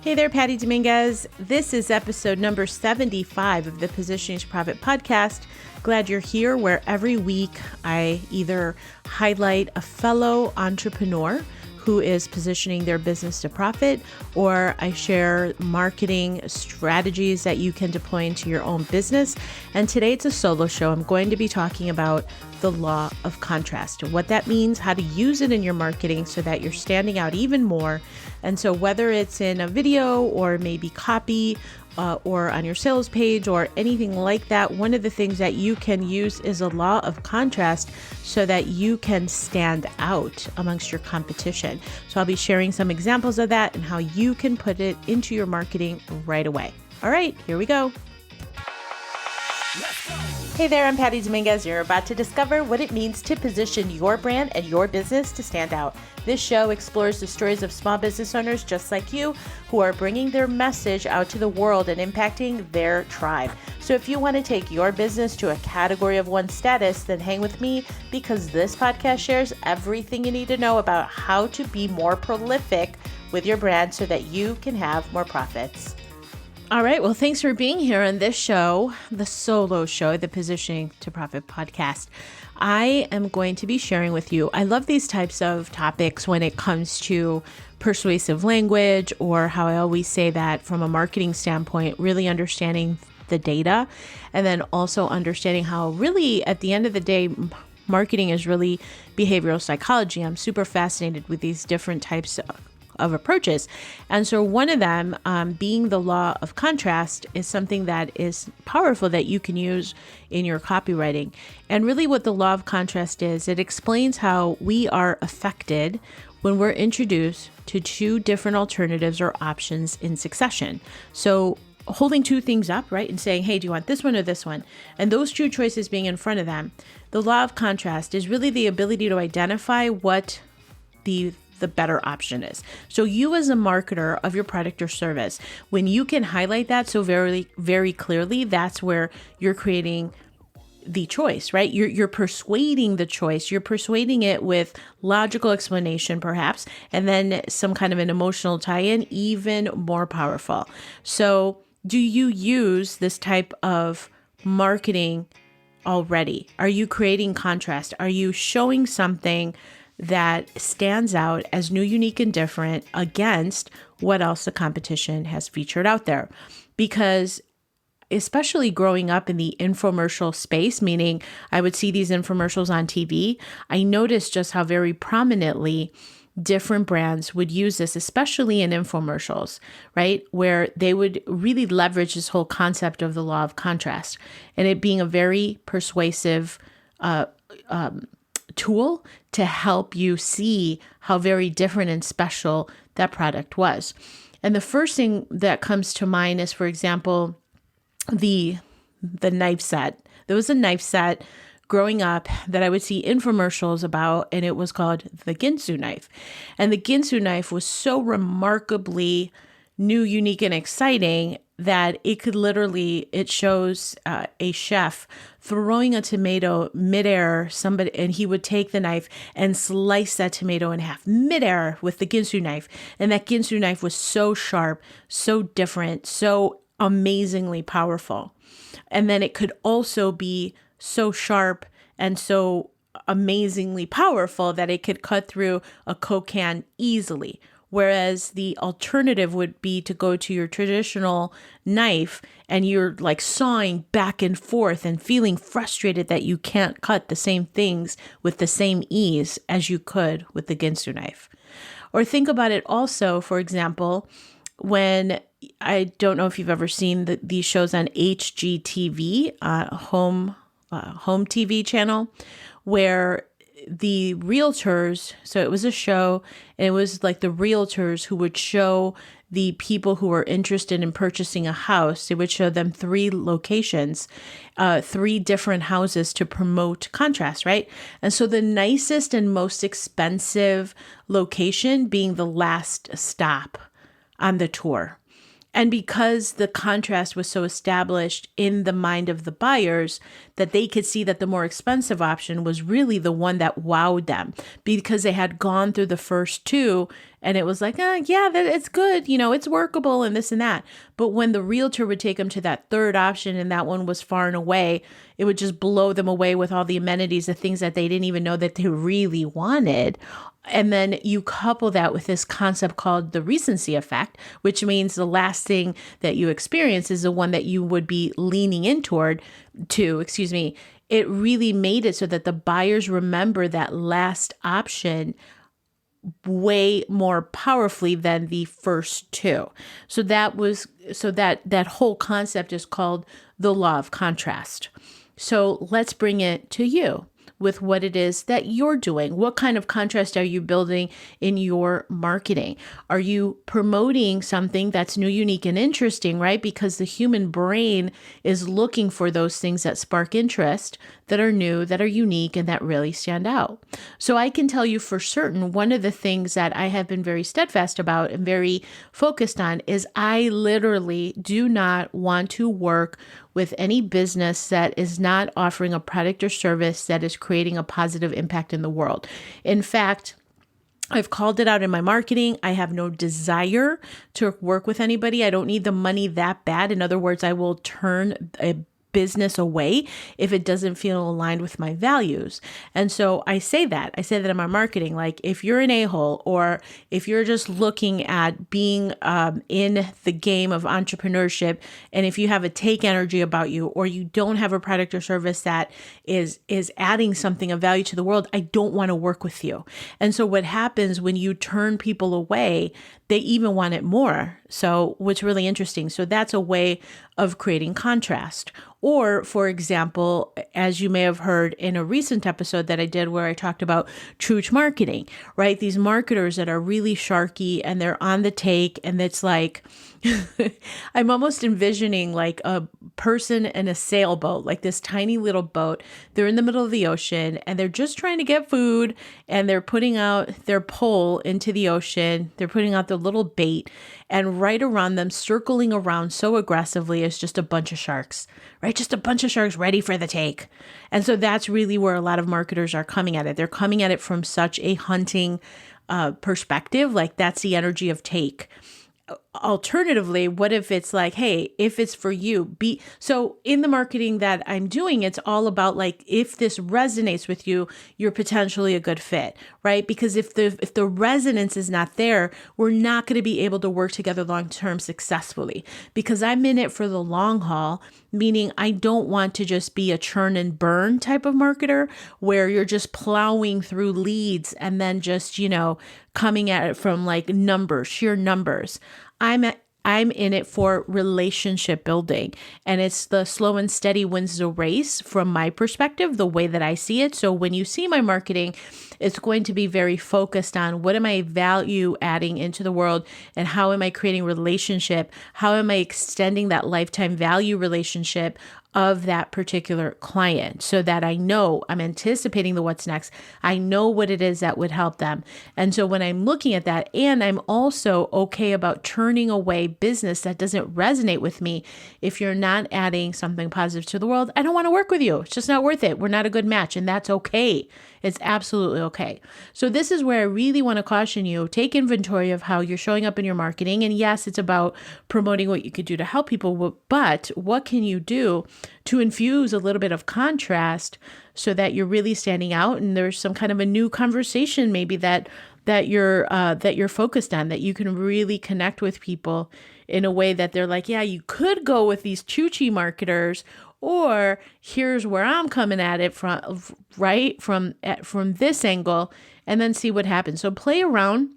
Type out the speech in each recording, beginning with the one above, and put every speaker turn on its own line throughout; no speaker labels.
Hey there, Patty Dominguez. This is episode number 75 of the Positioning to Profit podcast. Glad you're here, where every week I either highlight a fellow entrepreneur who is positioning their business to profit, or I share marketing strategies that you can deploy into your own business. And today it's a solo show. I'm going to be talking about the law of contrast, what that means, how to use it in your marketing so that you're standing out even more. And so whether it's in a video or maybe copy or on your sales page or anything like that, one of the things that you can use is a law of contrast so that you can stand out amongst your competition. So I'll be sharing some examples of that and how you can put it into your marketing right away. All right, here we go. Hey there, I'm Patty Dominguez. You're about to discover what it means to position your brand and your business to stand out. This show explores the stories of small business owners just like you who are bringing their message out to the world and impacting their tribe. So if you want to take your business to a category of one status, then hang with me, because this podcast shares everything you need to know about how to be more prolific with your brand so that you can have more profits. All right. Well, thanks for being here on this show, the solo show, the Positioning to Profit podcast. I am going to be sharing with you. I love these types of topics when it comes to persuasive language, or how I always say that from a marketing standpoint, really understanding the data, and then also understanding how really at the end of the day, marketing is really behavioral psychology. I'm super fascinated with these different types of approaches. And so one of them, being the law of contrast, is something that is powerful that you can use in your copywriting. And really what the law of contrast is, it explains how we are affected when we're introduced to two different alternatives or options in succession. So holding two things up, right, and saying, hey, do you want this one or this one? And those two choices being in front of them. The law of contrast is really the ability to identify what the better option is. So you as a marketer of your product or service, when you can highlight that so very, very clearly, that's where you're creating the choice, right? You're persuading the choice. You're persuading it with logical explanation, perhaps, and then some kind of an emotional tie-in, even more powerful. So do you use this type of marketing already? Are you creating contrast? Are you showing something that stands out as new, unique, and different against what else the competition has featured out there? Because especially growing up in the infomercial space, meaning I would see these infomercials on TV, I noticed just how very prominently different brands would use this, especially in infomercials, right? Where they would really leverage this whole concept of the law of contrast, and it being a very persuasive tool to help you see how very different and special that product was. And the first thing that comes to mind is, for example, the knife set. There was a knife set growing up that I would see infomercials about, and it was called the Ginsu knife. And the Ginsu knife was so remarkably new, unique, and exciting that it could literally, it shows a chef throwing a tomato midair, and he would take the knife and slice that tomato in half midair with the Ginsu knife. And that Ginsu knife was so sharp, so different, so amazingly powerful. And then it could also be so sharp and so amazingly powerful that it could cut through a Coke can easily. Whereas the alternative would be to go to your traditional knife and you're like sawing back and forth and feeling frustrated that you can't cut the same things with the same ease as you could with the Ginsu knife. Or think about it also, for example, when, I don't know if you've ever seen these shows on HGTV, home TV channel, where the realtors, so it was a show, and it was like the realtors who would show the people who were interested in purchasing a house. They would show them three locations, three different houses to promote contrast, right? And so the nicest and most expensive location being the last stop on the tour. And because the contrast was so established in the mind of the buyers, that they could see that the more expensive option was really the one that wowed them, because they had gone through the first two and it was like, yeah, that it's good, it's workable and this and that. But when the realtor would take them to that third option and that one was far and away, it would just blow them away with all the amenities, the things that they didn't even know that they really wanted. And then you couple that with this concept called the recency effect, which means the last thing that you experience is the one that you would be leaning in It really made it so that the buyers remember that last option way more powerfully than the first two. So that whole concept is called the law of contrast. So let's bring it to you with what it is that you're doing. What kind of contrast are you building in your marketing? Are you promoting something that's new, unique, and interesting, right? Because the human brain is looking for those things that spark interest, that are new, that are unique, and that really stand out. So I can tell you for certain, one of the things that I have been very steadfast about and very focused on is I literally do not want to work with any business that is not offering a product or service that is creating a positive impact in the world. In fact, I've called it out in my marketing. I have no desire to work with anybody. I don't need the money that bad. In other words, I will turn a business away if it doesn't feel aligned with my values. And so I say that in my marketing, like if you're an a-hole or if you're just looking at being in the game of entrepreneurship, and if you have a take energy about you, or you don't have a product or service that is adding something of value to the world, I don't want to work with you. And so what happens when you turn people away, they even want it more. So what's really interesting. So that's a way of creating contrast. Or, for example, as you may have heard in a recent episode that I did where I talked about truth marketing, right? These marketers that are really sharky and they're on the take, and it's like, I'm almost envisioning like a person in a sailboat, like this tiny little boat. They're in the middle of the ocean and they're just trying to get food, and they're putting out their pole into the ocean. They're putting out the little bait, and right around them, circling around so aggressively, is just a bunch of sharks, right? Just a bunch of sharks ready for the take. And so that's really where a lot of marketers are coming at it. They're coming at it from such a hunting perspective, like that's the energy of take. Alternatively, what if it's like, hey, if it's for you, so in the marketing that I'm doing, it's all about like, if this resonates with you, you're potentially a good fit, right? Because if the resonance is not there, we're not going to be able to work together long-term successfully, because I'm in it for the long haul, meaning I don't want to just be a churn and burn type of marketer where you're just plowing through leads and then just, coming at it from like numbers, sheer numbers. I'm in it for relationship building, and it's the slow and steady wins the race from my perspective, the way that I see it. So when you see my marketing, it's going to be very focused on what am I value adding into the world, and how am I creating relationship? How am I extending that lifetime value relationship of that particular client, so that I know I'm anticipating the what's next. I know what it is that would help them. And so when I'm looking at that, and I'm also okay about turning away business that doesn't resonate with me, if you're not adding something positive to the world, I don't want to work with you. It's just not worth it. We're not a good match, and that's okay. It's absolutely okay. So this is where I really want to caution you, take inventory of how you're showing up in your marketing. And yes, it's about promoting what you could do to help people, but what can you do to infuse a little bit of contrast so that you're really standing out, and there's some kind of a new conversation maybe that you're focused on, that you can really connect with people in a way that they're like, yeah, you could go with these choochie marketers, or here's where I'm coming at it from, right? From this angle, and then see what happens. So play around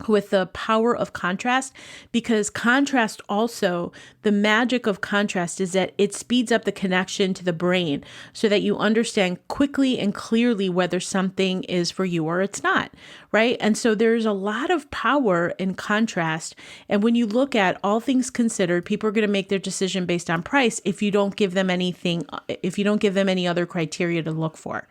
with the power of contrast, because contrast also, the magic of contrast is that it speeds up the connection to the brain so that you understand quickly and clearly whether something is for you or it's not, right? And so there's a lot of power in contrast. And when you look at all things considered, people are going to make their decision based on price if you don't give them any other criteria to look for,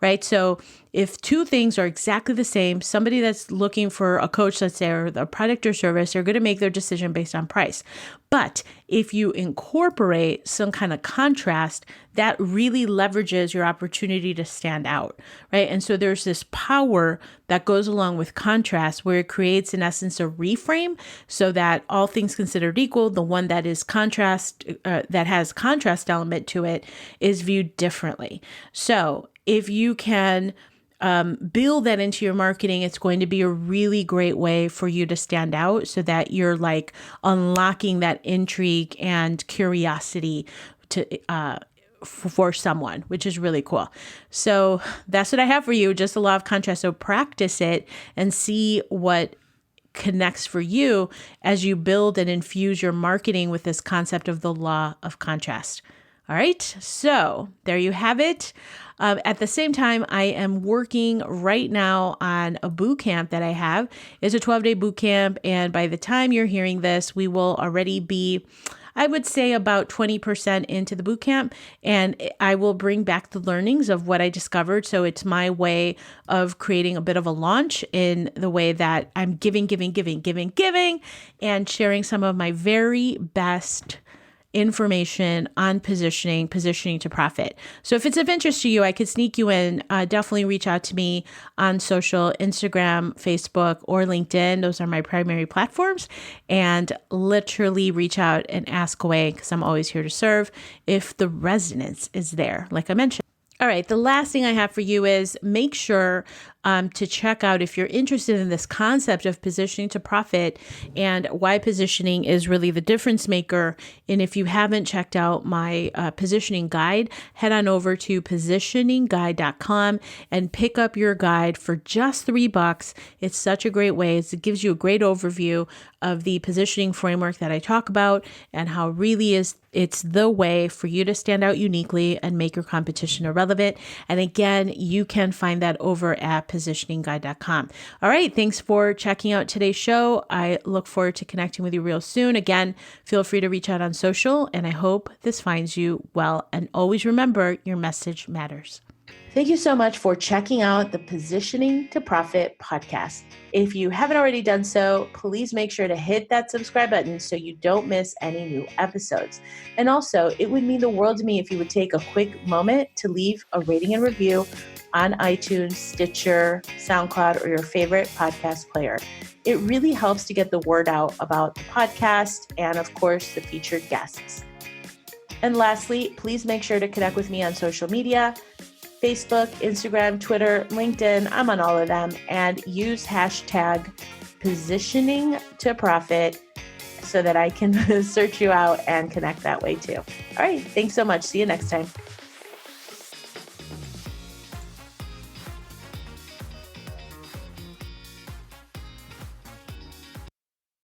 right? So if two things are exactly the same, somebody that's looking for a coach, let's say, or a product or service, they're going to make their decision based on price. But if you incorporate some kind of contrast, that really leverages your opportunity to stand out, right? And so there's this power that goes along with contrast where it creates, in essence, a reframe so that all things considered equal, the one that is contrast, that has contrast element to it is viewed differently. So if you can build that into your marketing, it's going to be a really great way for you to stand out so that you're like unlocking that intrigue and curiosity to for someone, which is really cool. So that's what I have for you, just the law of contrast. So practice it and see what connects for you as you build and infuse your marketing with this concept of the law of contrast. All right, so there you have it. At the same time, I am working right now on a boot camp that I have. It's a 12-day boot camp, and by the time you're hearing this, we will already be, I would say, about 20% into the boot camp, and I will bring back the learnings of what I discovered. So it's my way of creating a bit of a launch in the way that I'm giving, and sharing some of my very best information on positioning to profit. So if it's of interest to you, I could sneak you in. Definitely reach out to me on social, Instagram, Facebook, or LinkedIn. Those are my primary platforms. And literally reach out and ask away because I'm always here to serve if the resonance is there, like I mentioned. All right, the last thing I have for you is make sure to check out if you're interested in this concept of positioning to profit and why positioning is really the difference maker. And if you haven't checked out my positioning guide, head on over to positioningguide.com and pick up your guide for just $3. It's such a great way. It gives you a great overview of the positioning framework that I talk about and how really it's the way for you to stand out uniquely and make your competition irrelevant. And again, you can find that over at positioningguide.com. All right. Thanks for checking out today's show. I look forward to connecting with you real soon. Again, feel free to reach out on social, and I hope this finds you well. And always remember, your message matters. Thank you so much for checking out the Positioning to Profit podcast. If you haven't already done so, please make sure to hit that subscribe button so you don't miss any new episodes. And also, it would mean the world to me if you would take a quick moment to leave a rating and review on iTunes, Stitcher, SoundCloud, or your favorite podcast player. It really helps to get the word out about the podcast and, of course, the featured guests. And lastly, please make sure to connect with me on social media. Facebook, Instagram, Twitter, LinkedIn, I'm on all of them, and use hashtag positioning to profit so that I can search you out and connect that way too. All right, thanks so much. See you next time.